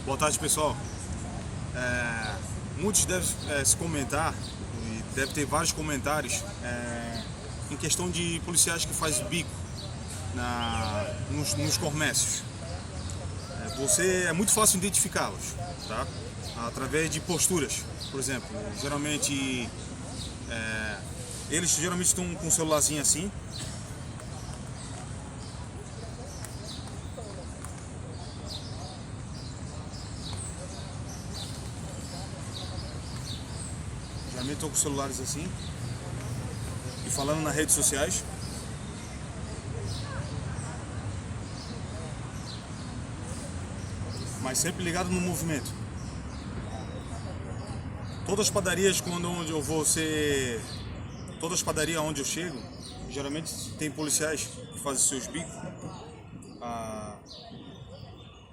Boa tarde, pessoal. Muitos devem se comentar, e deve ter vários comentários em questão de policiais que fazem bico nos comércios. É muito fácil identificá-los, tá? Através de posturas, por exemplo. Eles geralmente estão com um celularzinho assim. Geralmente estão com celulares assim e falando nas redes sociais. Mas sempre ligado no movimento. Todas as padarias todas as padarias onde eu chego, geralmente tem policiais que fazem seus bicos.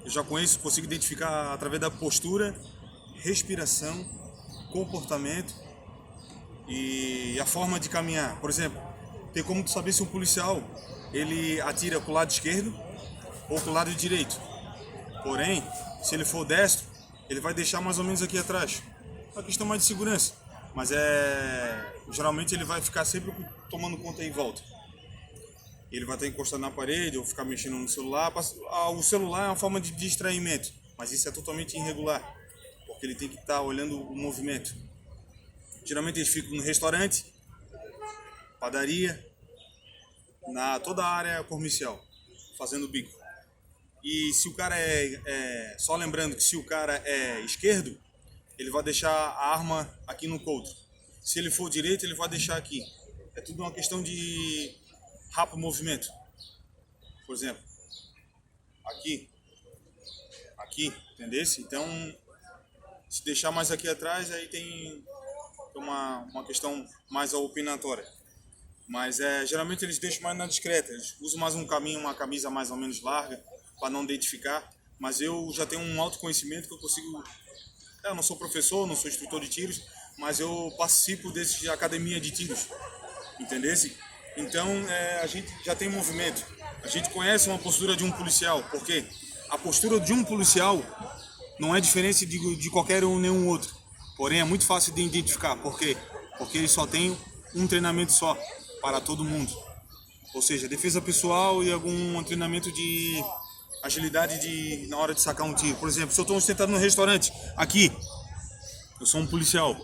Eu já consigo identificar através da postura, respiração, comportamento e a forma de caminhar. Por exemplo, tem como tu saber se um policial ele atira pro lado esquerdo ou pro lado direito. Porém, se ele for destro, ele vai deixar mais ou menos aqui atrás. É uma questão mais de segurança, mas geralmente ele vai ficar sempre tomando conta em volta. Ele vai estar encostado na parede ou ficar mexendo no celular. O celular é uma forma de distraimento, mas isso é totalmente irregular, porque ele tem que estar olhando o movimento. Geralmente eles ficam no restaurante, padaria, toda a área comercial, fazendo bico. E se o cara só lembrando que se o cara é esquerdo, ele vai deixar a arma aqui no coldre. Se ele for direito, ele vai deixar aqui. É tudo uma questão de rápido movimento. Por exemplo, aqui, entendeu? Então, se deixar mais aqui atrás, aí tem uma questão mais opinatória. Mas geralmente eles deixam mais na discreta. Eles usam mais uma camisa mais ou menos larga, para não identificar, mas eu já tenho um autoconhecimento que eu consigo. Eu não sou professor, não sou instrutor de tiros, mas eu participo de academia de tiros, entendesse? Então a gente já tem movimento, a gente conhece uma postura de um policial, porque a postura de um policial não é diferente de qualquer nenhum outro, porém é muito fácil de identificar, por quê? Porque ele só tem um treinamento só para todo mundo, ou seja, defesa pessoal e algum treinamento de agilidade na hora de sacar um tiro. Por exemplo, se eu estou sentado no restaurante, aqui, eu sou um policial,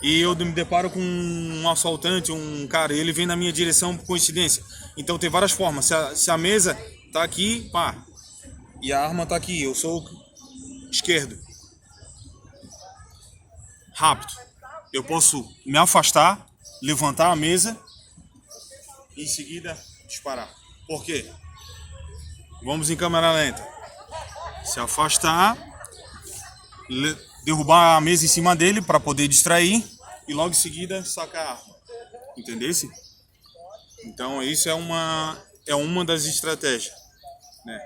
e eu me deparo com um assaltante, um cara, e ele vem na minha direção por coincidência. Então tem várias formas. Se a mesa tá aqui, pá, e a arma tá aqui, eu sou esquerdo. Rápido. Eu posso me afastar, levantar a mesa e em seguida disparar. Por quê? Vamos em câmera lenta. Se afastar, derrubar a mesa em cima dele para poder distrair e logo em seguida sacar a arma. Entendesse? Então isso é uma das estratégias, né?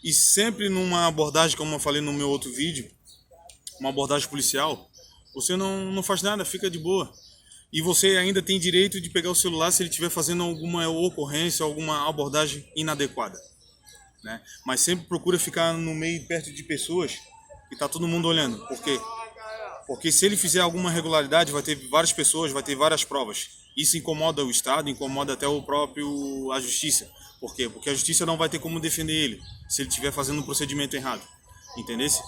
E sempre numa abordagem, como eu falei no meu outro vídeo, uma abordagem policial, você não faz nada, fica de boa. E você ainda tem direito de pegar o celular se ele estiver fazendo alguma ocorrência, alguma abordagem inadequada, né? Mas sempre procura ficar no meio, perto de pessoas e tá todo mundo olhando. Por quê? Porque se ele fizer alguma irregularidade, vai ter várias pessoas, vai ter várias provas. Isso incomoda o Estado, incomoda até a justiça. Por quê? Porque a justiça não vai ter como defender ele se ele estiver fazendo um procedimento errado. Entendesse?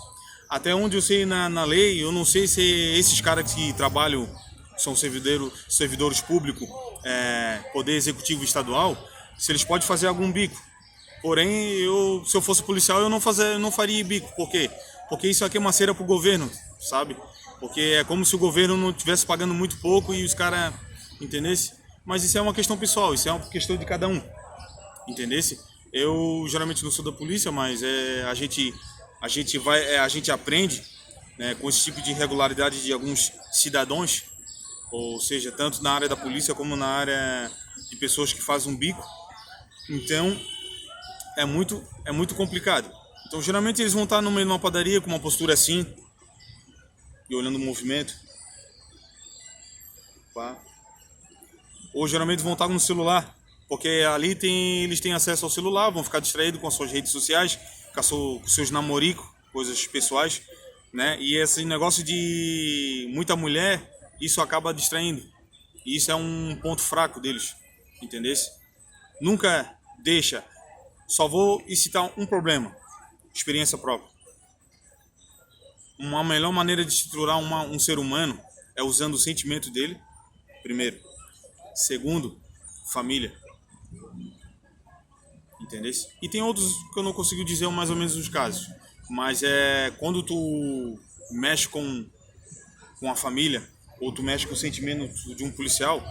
Até onde eu sei na lei, eu não sei se esses caras que trabalham, são servidores públicos, poder executivo estadual, se eles podem fazer algum bico. Porém, se eu fosse policial, eu não faria bico. Por quê? Porque isso aqui é uma cera pro governo, sabe? Porque é como se o governo não estivesse pagando muito pouco e os caras, entendesse? Mas isso é uma questão pessoal, isso é uma questão de cada um, entendesse? Eu geralmente não sou da polícia, mas a gente aprende, né, com esse tipo de irregularidade de alguns cidadãos, ou seja, tanto na área da polícia como na área de pessoas que fazem um bico. Então é muito complicado. Então geralmente eles vão estar no meio de uma padaria com uma postura assim e olhando o movimento, pá. Ou geralmente vão estar no celular, porque eles têm acesso ao celular, vão ficar distraídos com as suas redes sociais, com seus namoricos, coisas pessoais, né? E esse negócio de muita mulher, isso acaba distraindo. E isso é um ponto fraco deles, entendesse? Nunca deixa. Só vou citar um problema, experiência própria. Uma melhor maneira de estruturar um ser humano é usando o sentimento dele, primeiro. Segundo, família. Entendesse? E tem outros que eu não consigo dizer mais ou menos os casos. Mas quando tu mexe com a família, ou tu mexe com o sentimento de um policial,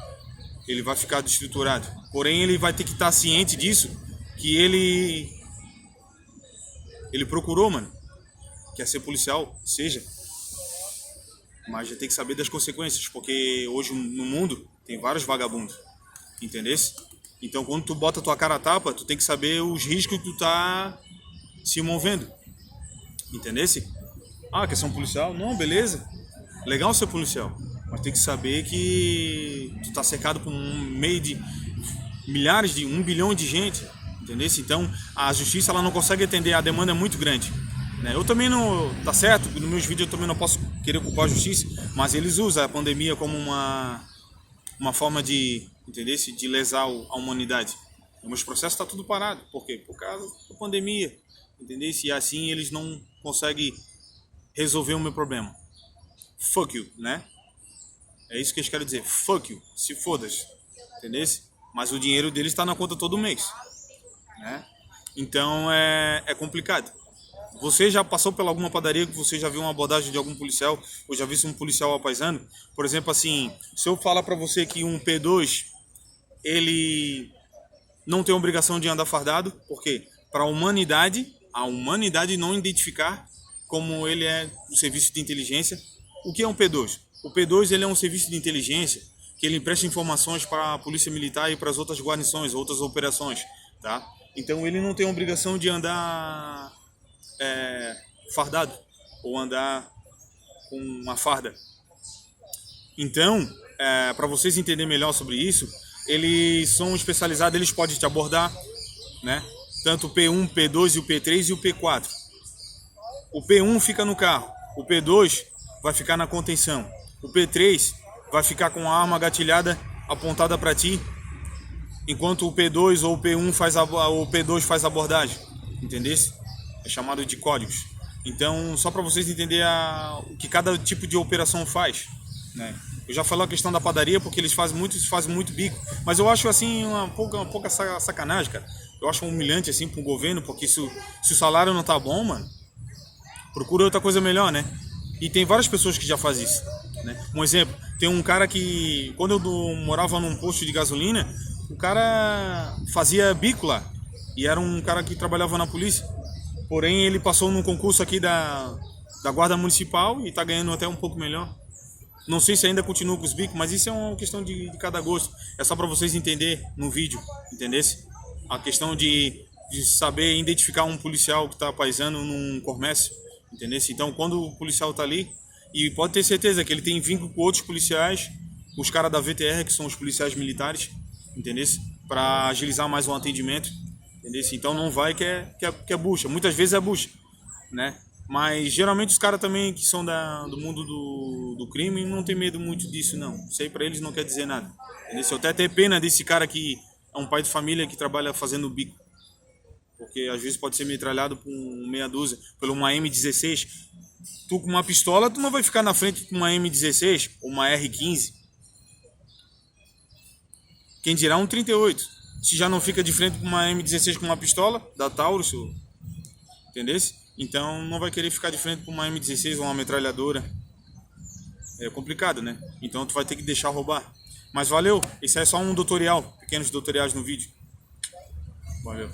ele vai ficar desestruturado. Porém, ele vai ter que estar ciente disso, que ele procurou, mano. Quer ser policial? Seja. Mas já tem que saber das consequências, porque hoje no mundo tem vários vagabundos. Entendesse? Então, quando tu bota tua cara a tapa, tu tem que saber os riscos que tu tá se movendo. Entendesse? Ah, quer ser um policial? Não, beleza. Legal ser policial. Mas tem que saber que tu tá cercado por um meio de milhares de 1 bilhão de gente. Entendesse? Então, a justiça ela não consegue atender, a demanda é muito grande. Né? Eu também não... Tá certo, nos meus vídeos eu também não posso querer culpar a justiça, mas eles usam a pandemia como uma forma de, entendesse? De lesar a humanidade. Os meus processos tá tudo parado. Por quê? Por causa da pandemia. Entendesse? E assim eles não conseguem resolver o meu problema. Fuck you, né? É isso que eles querem dizer. Fuck you. Se foda-se. Entendesse? Mas o dinheiro deles está na conta todo mês. Né? Então é complicado. Você já passou por alguma padaria que você já viu uma abordagem de algum policial ou já viu um policial apaisando? Por exemplo, assim, se eu falar para você que um P2 ele não tem obrigação de andar fardado, por quê? Para a humanidade não identificar como ele é um serviço de inteligência. O que é um P2? O P2 ele é um serviço de inteligência que ele presta informações para a polícia militar e para as outras guarnições, outras operações, tá? Então ele não tem obrigação de andar fardado ou andar com uma farda. Então, para vocês entenderem melhor sobre isso, eles são especializados, eles podem te abordar, né? Tanto o P1, o P2 e o P3 e o P4. O P1 fica no carro, o P2 vai ficar na contenção, o P3 vai ficar com a arma gatilhada apontada para ti, enquanto o P2 ou o P1 o P2 faz a abordagem, entendesse? É chamado de códigos. Então, só para vocês entenderem o que cada tipo de operação faz, né? Eu já falei a questão da padaria porque eles fazem muito bico, mas eu acho assim uma pouca sacanagem, cara. Eu acho humilhante assim pro governo, porque se o salário não tá bom, mano, procura outra coisa melhor, né? E tem várias pessoas que já fazem isso, né? Um exemplo, tem um cara que quando eu morava num posto de gasolina, o cara fazia bico lá e era um cara que trabalhava na polícia. Porém, ele passou num concurso aqui da Guarda Municipal e tá ganhando até um pouco melhor. Não sei se ainda continua com os bicos, mas isso é uma questão de cada gosto. É só para vocês entenderem no vídeo, entendesse? A questão de saber identificar um policial que tá paisando num comércio, entendesse? Então, quando o policial tá ali, e pode ter certeza que ele tem vínculo com outros policiais, os caras da VTR, que são os policiais militares, entendesse? Para agilizar mais o atendimento. Entendeu? Então não vai que é bucha. Muitas vezes é bucha, né? Mas geralmente os caras também que são do mundo do crime não tem medo muito disso, não. Isso aí pra eles não quer dizer nada. Entendeu? Eu até tenho pena desse cara que é um pai de família que trabalha fazendo bico. Porque às vezes pode ser metralhado por meia dúzia, por uma M16. Tu com uma pistola, tu não vai ficar na frente com uma M16 ou uma R15. Quem dirá um 38. Se já não fica de frente com uma M16 com uma pistola, da Taurus, entendeu? Então não vai querer ficar de frente com uma M16 ou uma metralhadora. É complicado, né? Então tu vai ter que deixar roubar. Mas valeu, esse é só um tutorial, pequenos tutoriais no vídeo. Valeu.